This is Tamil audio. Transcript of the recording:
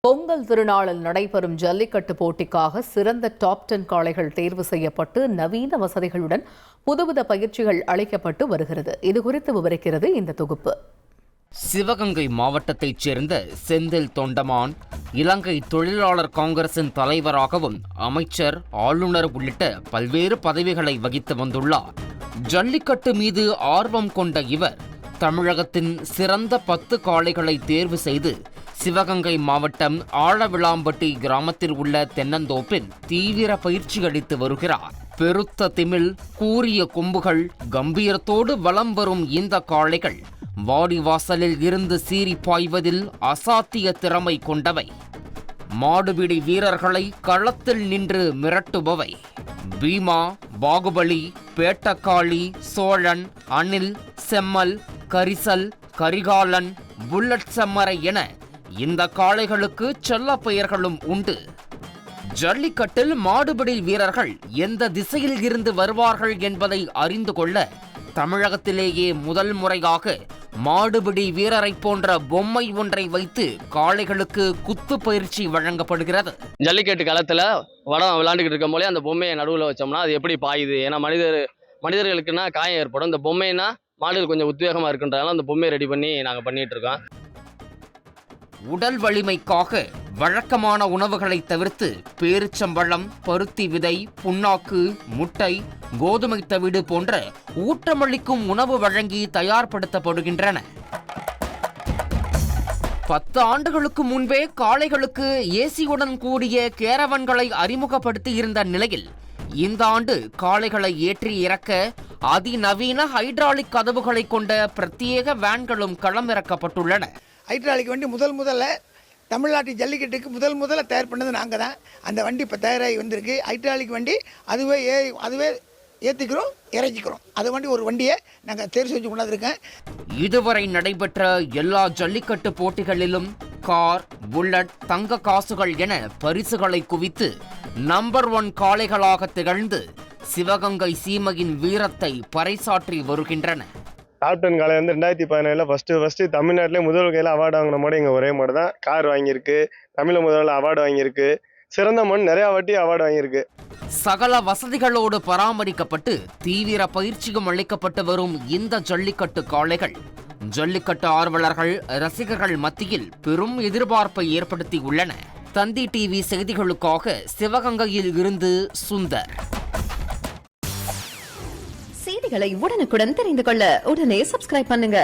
பொங்கல் திருநாளில் நடைபெறும் ஜல்லிக்கட்டு போட்டிக்காக சிறந்த டாப் 10 காளைகள் தேர்வு செய்யப்பட்டு நவீன வசதிகளுடன் புதுவித பயிற்சிகள் அளிக்கப்பட்டு வருகிறது. இதுகுறித்து விவரிக்கிறது இந்த தொகுப்பு. சிவகங்கை மாவட்டத்தைச் சேர்ந்த செந்தில் தொண்டமான் இலங்கை தொழிலாளர் காங்கிரசின் தலைவராகவும் அமைச்சர், ஆளுநர் உள்ளிட்ட பல்வேறு பதவிகளை வகித்து வந்துள்ளார். ஜல்லிக்கட்டு மீது ஆர்வம் கொண்ட இவர் தமிழகத்தின் சிறந்த 10 காளைகளை தேர்வு செய்து சிவகங்கை மாவட்டம் ஆழவிளாம்பட்டி கிராமத்தில் உள்ள தென்னந்தோப்பில் தீவிர பயிற்சி அளித்து வருகிறார். பெருத்த திமில், கூரிய கொம்புகள், கம்பீரத்தோடு வலம் வரும் இந்த காளைகள் வாடிவாசலில் இருந்து சீறி பாய்வதில் அசாத்திய திறமை கொண்டவை. மாடுபிடி வீரர்களை களத்தில் நின்று மிரட்டுபவை. பீமா, பாகுபலி, பேட்டக்காளி, சோழன், அணில், செம்மல், கரிசல், கரிகாலன், புல்லட் செம்மரை என இந்த காளைகளுக்கு செல்ல பெயர்களும் உண்டு. ஜல்லிக்கட்டில் மாடுபிடி வீரர்கள் எந்த திசையில் இருந்து வருவார்கள் என்பதை அறிந்து கொள்ள தமிழகத்திலேயே முதல் முறையாக மாடுபிடி வீரரை போன்ற பொம்மை ஒன்றை வைத்து காளைகளுக்கு குத்து பயிற்சி வழங்கப்படுகிறது. ஜல்லிக்கட்டு களத்துல வடம் விளையாண்டுக்கிட்டு இருக்கும் போலே அந்த பொம்மையை நடுவில் வச்சோம்னா அது எப்படி பாயுது, ஏன்னா மனிதர்களுக்குன்னா காயம் ஏற்படும். இந்த பொம்மைன்னா மாடுகள் கொஞ்சம் உத்வேகமா இருக்குன்றதால அந்த பொம்மையை ரெடி பண்ணி நாங்க பண்ணிட்டு இருக்கோம். உடல் வலிமைக்காக வழக்கமான உணவுகளை தவிர்த்து பேரிச்சம்பழம், பருத்தி விதை, புண்ணாக்கு, முட்டை, கோதுமை தவிடு போன்ற ஊட்டமளிக்கும் உணவு வழங்கி தயார்படுத்தப்படுகின்றன. 10 ஆண்டுகளுக்கு முன்பே காளைகளுக்கு ஏசியுடன் கூடிய கேரவன்களை அறிமுகப்படுத்தி இருந்த நிலையில் இந்த ஆண்டு காளைகளை ஏற்றி இறக்க அதிநவீன ஹைட்ராலிக் கதவுகளை கொண்ட பிரத்யேக வேன்களும் களமிறக்கப்பட்டுள்ளன. ஹைட்ராலிக் வண்டி முதல்ல தமிழ்நாட்டு ஜல்லிக்கட்டுக்கு முதல்ல தயார் பண்ணது நாங்கள் தான். அந்த வண்டி இப்போ தயாராகி வந்திருக்கு. ஹைட்ராலிக் வண்டி அதுவே ஏற்றிக்கிறோம், இறக்கிக்கிறோம். அது வண்டி ஒரு வண்டியை நாங்கள் தேர்வு செஞ்சு கொண்டாந்துருக்கேன். இதுவரை நடைபெற்ற எல்லா ஜல்லிக்கட்டு போட்டிகளிலும் கார், புல்லட், தங்க காசுகள் என பரிசுகளை குவித்து நம்பர் 1 காளைகளாக திகழ்ந்து சிவகங்கை சீமையின் வீரத்தை பறைசாற்றி வருகின்றன. டாப் 10 காளை 2017 ஃபர்ஸ்ட் தமிழ்நாட்டிலே முதல் கையில் அவார்டு வாங்கின மாடு எங்கள் ஒரே மாடு தான். கார் வாங்கியிருக்கு, தமிழ் முதல்ல அவார்டு வாங்கியிருக்கு, சிறந்த மண் நிறையா வாட்டி அவார்டு வாங்கியிருக்கு. சகல வசதிகளோடு பராமரிக்கப்பட்டு தீவிர பயிற்சியும் அளிக்கப்பட்டு வரும் இந்த ஜல்லிக்கட்டு காளைகள் ஜல்லிக்கட்டு ஆர்வலர்கள், ரசிகர்கள் மத்தியில் பெரும் எதிர்பார்ப்பை ஏற்படுத்தி உள்ளன. தந்தி டிவி செய்திகளுக்காக சிவகங்கையில் இருந்து சுந்தர். செய்திகளை உடனுக்குடன் தெரிந்து கொள்ள உடனே சப்ஸ்கிரைப் பண்ணுங்க.